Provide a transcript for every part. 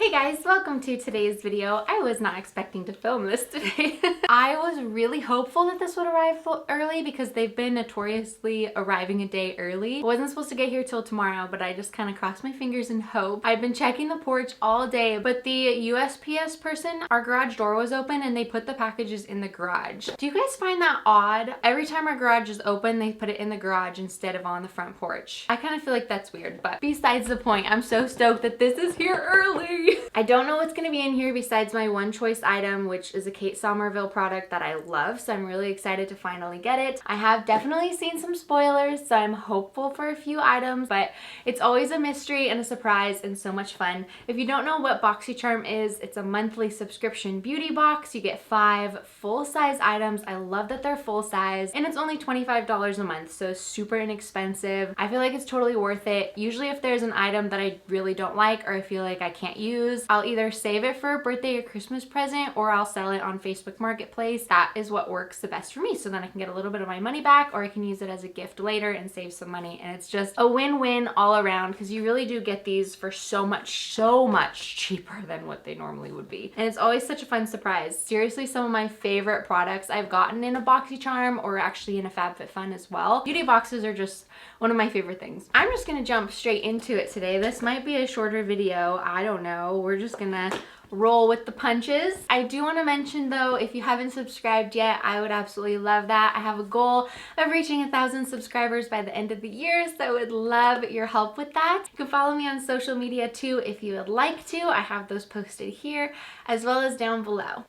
Hey guys, welcome to today's video. I was not expecting to film this today. I was really hopeful that this would arrive early because they've been notoriously arriving a day early. I wasn't supposed to get here till tomorrow, but I just kind of crossed my fingers and hope. I've been checking the porch all day, but the USPS person, our garage door was open and they put the packages in the garage. Do you guys find that odd? Every time our garage is open, they put it in the garage instead of on the front porch. I kind of feel like that's weird, but besides the point, I'm so stoked that this is here early. I don't know what's gonna be in here besides my one choice item, which is a Kate Somerville product that I love, so I'm really excited to finally get it. I have definitely seen some spoilers, so I'm hopeful for a few items, but it's always a mystery and a surprise and so much fun. If you don't know what BOXYCHARM is, it's a monthly subscription beauty box. You get 5 full-size items. I love that they're full-size, and it's only $25 a month, so super inexpensive. I feel like it's totally worth it. Usually if there's an item that I really don't like or I feel like I can't use, I'll either save it for a birthday or Christmas present or I'll sell it on Facebook Marketplace. That is what works the best for me, so then I can get a little bit of my money back or I can use it as a gift later and save some money, and it's just a win-win all around because you really do get these for so much cheaper than what they normally would be, and it's always such a fun surprise. Seriously, some of my favorite products I've gotten in a BOXYCHARM or actually in a FabFitFun as well. Beauty boxes are just one of my favorite things. I'm just gonna jump straight into it today. This might be a shorter video, I don't know. We're just gonna roll with the punches. I do want to mention though, if you haven't subscribed yet, I would absolutely love that. I have a goal of reaching 1,000 subscribers by the end of the year, so I would love your help with that. You can follow me on social media too if you would like to. I have those posted here as well as down below.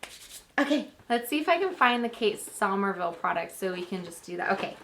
Okay, let's see if I can find the Kate Somerville product so we can just do that. Okay,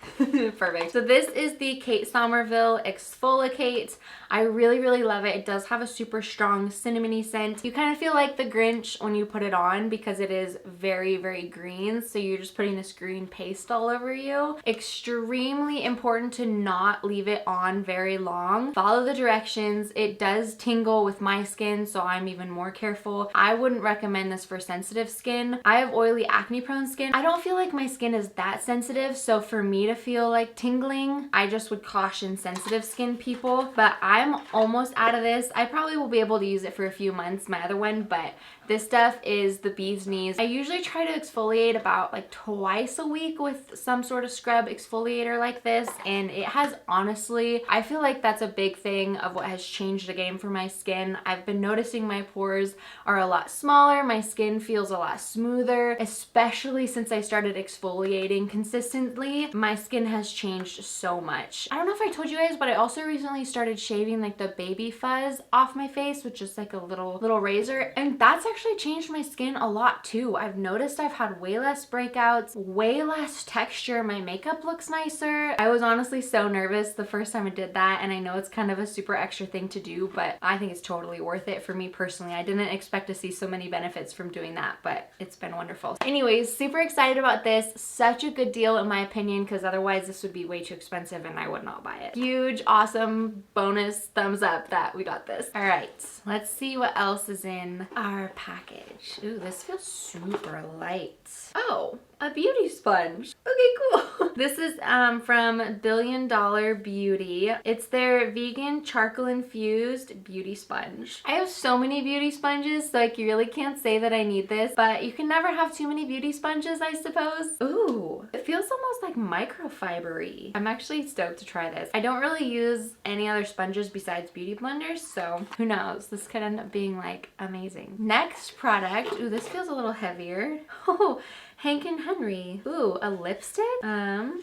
perfect. So this is the Kate Somerville Exfoliate. I really love it. It does have a super strong cinnamony scent. You kind of feel like the Grinch when you put it on because it is very green, so you're just putting this green paste all over you. Extremely important to not leave it on very long. Follow the directions. It does tingle with my skin, so I'm even more careful. I wouldn't recommend this for sensitive skin. I have oily acne prone skin. I don't feel like my skin is that sensitive, so for me to feel like tingling, I just would caution sensitive skin people, but I'm almost out of this. I probably will be able to use it for a few months, my other one, but this stuff is the bee's knees. I usually try to exfoliate about like twice a week with some sort of scrub exfoliator like this, and it has honestly, I feel like that's a big thing of what has changed the game for my skin. I've been noticing my pores are a lot smaller, my skin feels a lot smoother, especially since I started exfoliating consistently. My skin has changed so much. I don't know if I told you guys, but I also recently started shaving like the baby fuzz off my face, which is like a little razor, and that's actually changed my skin a lot too. I've noticed I've had way less breakouts, way less texture. My makeup looks nicer. I was honestly so nervous the first time I did that, and I know it's kind of a super extra thing to do, but I think it's totally worth it for me personally. I didn't expect to see so many benefits from doing that, but it's been wonderful. Anyways, super excited about this. Such a good deal in my opinion, because otherwise this would be way too expensive and I would not buy it. Huge, awesome bonus thumbs up that we got this. All right, let's see what else is in our package. Ooh, this feels super light. Oh, a beauty sponge. Okay, cool. This is from Billion Dollar Beauty. It's their vegan charcoal infused beauty sponge. I have so many beauty sponges, so like you really can't say that I need this, but you can never have too many beauty sponges, I suppose. Ooh, it feels almost like microfiber-y. I'm actually stoked to try this. I don't really use any other sponges besides beauty blenders, so who knows? This could end up being like amazing. Next product. Ooh, this feels a little heavier. Oh, Hank and Henry. Ooh, a lipstick? Oh.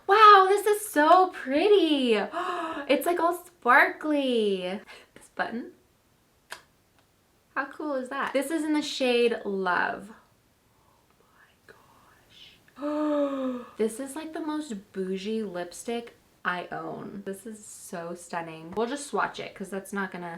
Wow, this is so pretty. It's like all sparkly. This button. How cool is that? This is in the shade Love. Oh my gosh. This is like the most bougie lipstick I own. This is so stunning. We'll just swatch it because that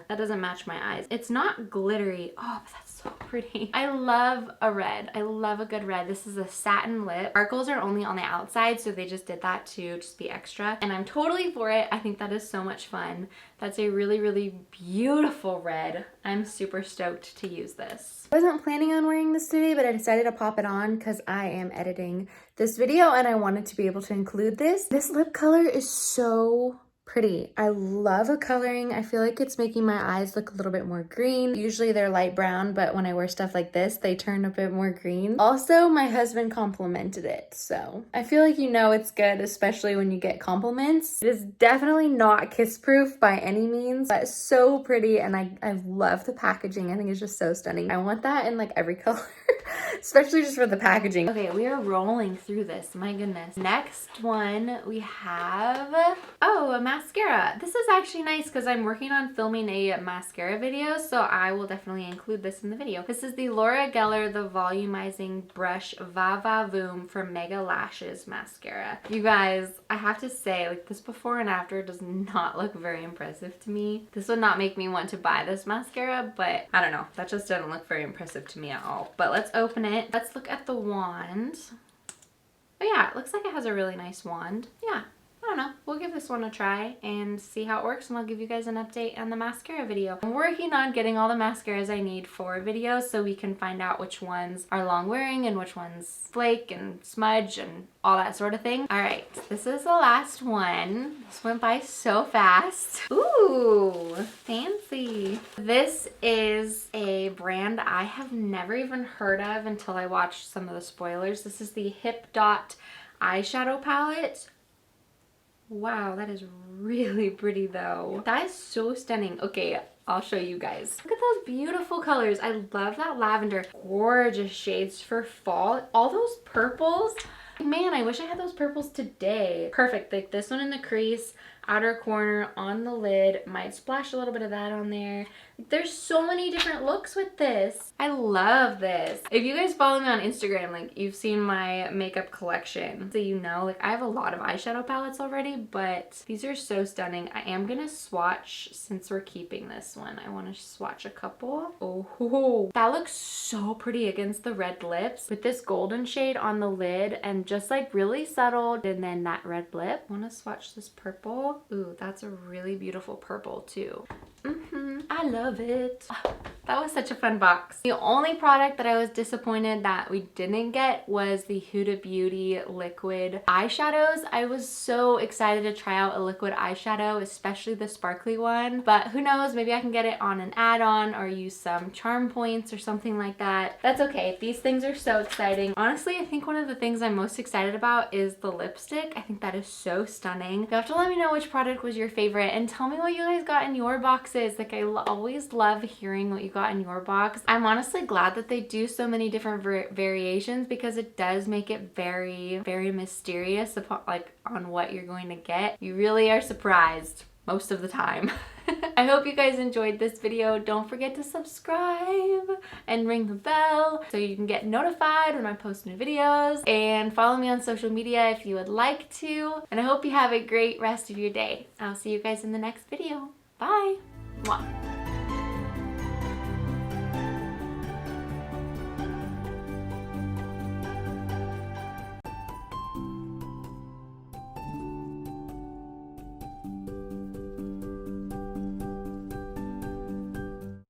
doesn't match my eyes. It's not glittery. Oh, but that's so pretty. I love a red. I love a good red. This is a satin lip. Sparkles are only on the outside, so they just did that to just be extra, and I'm totally for it. I think that is so much fun. That's a really beautiful red. I'm super stoked to use this. I wasn't planning on wearing this today, but I decided to pop it on because I am editing this video and I wanted to be able to include this. This lip color is so Pretty. I love the coloring. I feel like it's making my eyes look a little bit more green. Usually they're light brown, but when I wear stuff like this, they turn a bit more green. Also, my husband complimented it, so I feel like you know it's good, especially when you get compliments. It is definitely not kiss-proof by any means, but it's so pretty, and I love the packaging. I think it's just so stunning. I want that in like every color. Especially just for the packaging. Okay, we are rolling through this, my goodness. Next one we have, oh, a mascara. This is actually nice because I'm working on filming a mascara video, so I will definitely include this in the video. This is the Laura Geller The Volumizing Brush Va Va Voom for Mega Lashes Mascara. You guys, I have to say, like, this before and after does not look very impressive to me. This would not make me want to buy this mascara, but I don't know. That just doesn't look very impressive to me at all. But let's open it. Let's look at the wand. Oh yeah, it looks like it has a really nice wand. Yeah. I don't know, we'll give this one a try and see how it works, and I'll give you guys an update on the mascara video. I'm working on getting all the mascaras I need for a video so we can find out which ones are long wearing and which ones flake and smudge and all that sort of thing. All right, this is the last one. This went by so fast. Ooh, fancy. This is a brand I have never even heard of until I watched some of the spoilers. This is the Hipdot eyeshadow palette. Wow, that is really pretty though. That is so stunning. Okay, I'll show you guys. Look at those beautiful colors. I love that lavender. Gorgeous shades for fall. All those purples. Man, I wish I had those purples today. Perfect. Like this one in the crease, outer corner, on the lid. Might splash a little bit of that on there. There's so many different looks with this. I love this. If you guys follow me on Instagram, like, you've seen my makeup collection, so you know, like, I have a lot of eyeshadow palettes already, but these are so stunning. I am gonna swatch, since we're keeping this one, I want to swatch a couple. Oh, that looks so pretty against the red lips with this golden shade on the lid and just like really subtle, and then that red lip. I want to swatch this purple. Ooh, that's a really beautiful purple too. I love it. That was such a fun box. The only product that I was disappointed that we didn't get was the Huda Beauty liquid eyeshadows. I was so excited to try out a liquid eyeshadow, especially the sparkly one, but who knows, maybe I can get it on an add-on or use some charm points or something like that. That's okay. These things are so exciting. Honestly, I think one of the things I'm most excited about is the lipstick. I think that is so stunning. You have to let me know which product was your favorite and tell me what you guys got in your boxes. Like, I always love hearing what you got in your box. I'm honestly glad that they do so many different variations because it does make it very, very mysterious upon, like, on what you're going to get. You really are surprised most of the time. I hope you guys enjoyed this video. Don't forget to subscribe and ring the bell so you can get notified when I post new videos, and follow me on social media if you would like to. And I hope you have a great rest of your day. I'll see you guys in the next video. Bye!